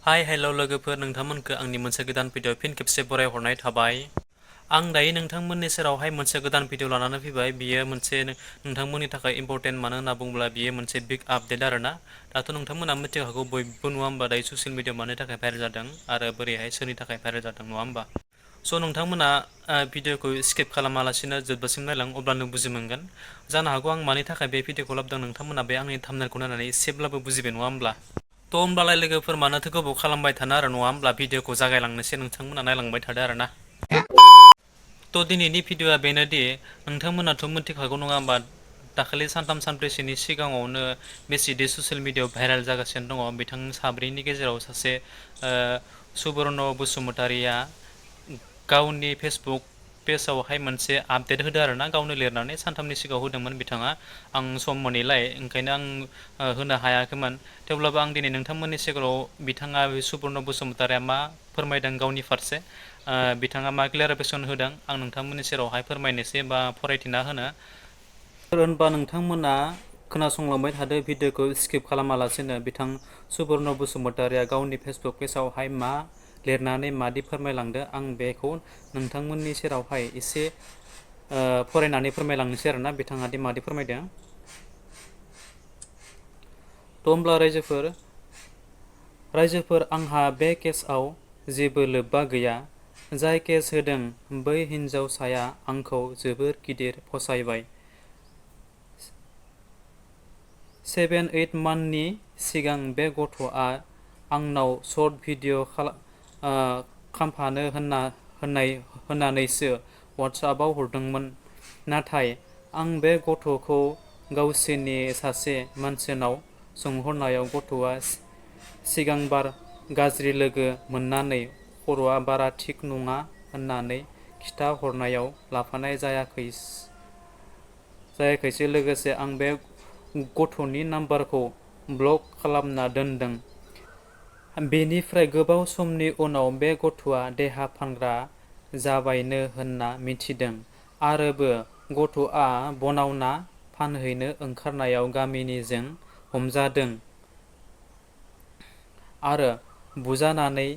Hi hello' लोगोफोर नोंथांमोनखौ आंनि मोनसे गोदान भिडिअ फिन खेबसे बरायहरनाय थाबाय। आं दायो नोंथांमोननि सेरावहाय मोनसे गोदान भिडिअ लानानै फैबाय। बियो मोनसे नोंथांमोननि थाखाय इम्परटेन्ट, मानो होनना बुङोब्ला बियो मोनसे बिग आपडेट आरोना। दाथ' नोंथांमोना मिथिखागौ बयबो, नङा होमबा, दायो ससियेल मिडियाआव मानि थाखाय भाइरेल जादों आरो बोरैहाय सोरनि थाखाय भाइरेल जादों, नङा होमबा। स' नोंथांमोना भिडिअखौ स्किप खालामालासिनो जोबजासिम नायलां, अब्लानो बुजि मोनगोन। जानो हागौ आं मानि थाखाय बे भिडिअखौ लाबोदों नोंथांमोना बे आंनि थाम्बनेलखौ नायनानै एसेब्लाबो बुजिबाय, नङा होमब्ला। थ' होमब्लालाय लोगोफोर मानोथो गोबाव खालामबाय थानो आरो, नङा होमब्ला, भिडिअखौ जागायलांनोसै, नोंथांमोना नायलांबाय थादो आरोना। थ' दिनैनि भिडिअआ बेनोदि, नोंथांमोनाथ' मिथिखागौ नङा होमबा, दाखालि सानथाम सानब्रैसोनि सिगाङावनो बेसेदि ससियेल मिडियाआव भाइरेल जागासिनो दङ। बिथां साब्रैनि गेजेराव सासे सुबर्ण बसुमतारिया गावनि फेसबुक पेजावहाय मोनसे आपडेट होदों आरोना, गावनो लिरनानै सानथामनि सिगाङाव होदोंमोन बिथाङा। आं सम मोनैलाय ओंखायनो आं होनो हायाखैमोन। थेवब्लाबो आं दिनै नोंथांमोननि सिगाङाव बिथाङा सुबर्ण बसुमतारिया मा फोरमायदों गावनि फारसे, बिथाङा मा क्लियारिफिकेसन होदों, आं नोंथांमोननि सेरावहाय फोरमायनोसै बा फरायथिना होनो। होनबा नोंथांमोना खोनासंलांबाय थादो, भिडिअखौ स्किप खालामालासिनो। बिथां सुबर्ण बसुमतारिया गावनि फेसबुक पेजावहाय मा लिरनानै मादि फोरमायलांदो, आं बेखौ नोंथांमोननि सेरावहाय एसे फरायनानै फोरमायलांनोसै आरोना, बिथाङा दि मादि फोरमायदों। थ' होमब्ला रायजोफोर, आंहा बे केसआव जेबो लोब्बा गैया। जाय केस होदों बै हिनजावसाया आंखौ जोबोर गिदिर फसायबाय। 7-8 मान्थनि सिगां बे गथ'आ आंनाव सर्ट भिडिअ खामफानो होननानैसो वाट्सएपआव हरदोंमोन। नाथाय आं बे गथ'खौ गावसोरनि सासे मानसिनाव सोंहरनायाव गथ'आ सिगांबार गाज्रि लोगो मोननानै खर'आ बारा थिग नङा होननानै खिथा हरनायाव लाफानाय जायाखैसो। लोगोसे आं बे गथ'नि नाम्बारखौ ब्लक खालामना दोनदों। बेनिफ्राय गोबाव समनि उनाव बे गथ'आ देहा फानग्रा जाबायनो होनना मिथिदों। आरोबो गथ'आ बनावना फानहैनो ओंखारनायाव गामिनिजों हमजादों आरो बुजानानै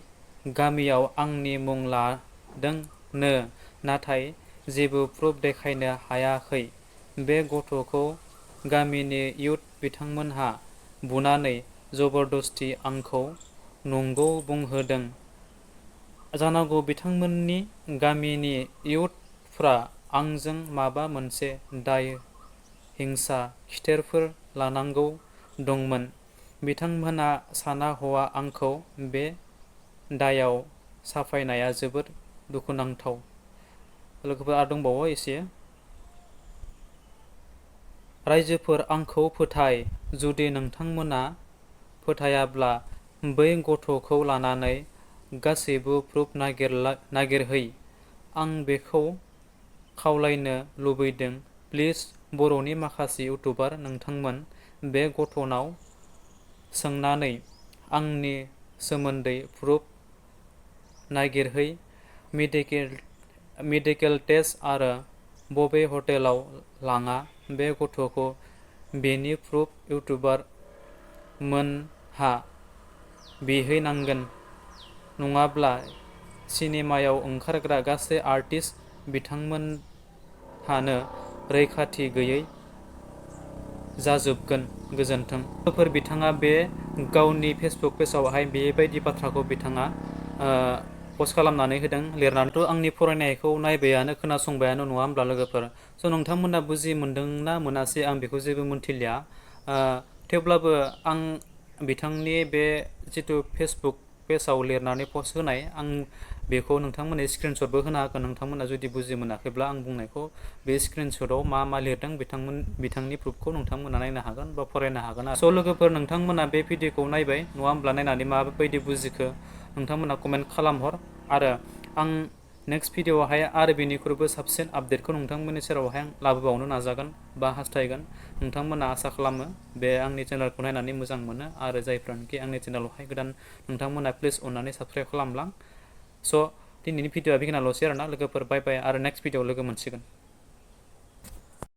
गामियाव आंनि मुं लादोंनो, नाथाय जेबो प्रुफ देखायनो हायाखै। बे गथ'खौ गामिनि इयुथ बिथांमोनहा बुनानै जबरदस्ति आंखौ नंगौ बुंहोदों। जानांगौ बिथांमोननि गामिनि इयुथफ्रा आंजों माबा मोनसे दाय हिंसा खिथेरफोर लानांगौ दंमोन। बिथांमोना साना हवा आंखौ बे दायाव साफायनाया जोबोद दुखुनांथाव। लोगोफोर आरो दंबावो एसे। रायजोफोर, आंखौ फोथाय। जुदि नोंथांमोना फोथायाब्ला बै गथ'खौ लानानै गासैबो प्रुफ नागिरहै। आं बेखौ खावलायनो लुबैदों। प्लिज, बर'नि माखासे इउटुबार नोंथांमोन, बे गथ'नाव सोंनानै आंनि सोमोन्दै प्रुफ नागिरहै। मेडिकेल टेस्ट आरो बबे हटेलाव लाङा बे गथ'खौ बेनि प्रुफ इउटुबार मोनहा बिहैनांगोन। नङाब्ला सिनेमायाव ओंखारग्रा गासै आर्टिस्ट बिथांमोनहानो रैखाथि गैयै जाजोबगोन। गोजोन्थों। बिथाङा बे गावनि फेसबुक पेजावहाय बेबायदि बाथ्राखौ बिथाङा पस्ट खालामनानै होदों लिरनानैथ'। आंनि फरायनायखौ नायबायानो, खोनासंबायानो, नङा होमब्ला लोगोफोर। स' नोंथांमोना बुजि मोनदोंना मोनासै आं बेखौ जेबो मोनथिलिया। थेवब्लाबो आं बिथांनि बे जिथु फेसबुक पेजाव लिरनानै पस्ट होनाय, आं बेखौ नोंथांमोननो स्क्रिनशटबो होना होगोन। नोंथांमोना जुदि बुजि मोनाखैब्ला आं बुंनायखौ बे स्क्रिनशटआव मा लिरदों बिथांनि प्रुफखौ नोंथांमोना नायनो हागोन बा फरायनो हागोन। स' लोगोफोर, नोंथांमोना बे भिडिअखौ नायबाय, नङा होमब्ला, नायनानै माबायदि बुजिखो नोंथांमोना कमेन्ट खालामहर। आरो आं नेक्स्ट भिडिअआवहाय आरो बेनिख्रुइबो साबसिन आपडेटखौ नोंथांमोननि सेरावहाय आं लाबोबावनो नाजागोन बा हास्थायगोन। नोंथांमोना आसा खालामो बे आंनि चेनेलखौ नायनानै मोजां मोनो, आरो जायफ्रानोखि आंनि चेनेलावहाय गोदान, नोंथांमोना प्लिज अननानै साबस्क्राइब खालामलां। स' दिनैनि भिडिअआ बेखिनियाल'सै आरोना लोगोफोर। बाय बाय, आरो नेक्स्ट भिडिअआव लोगो मोनसिगोन।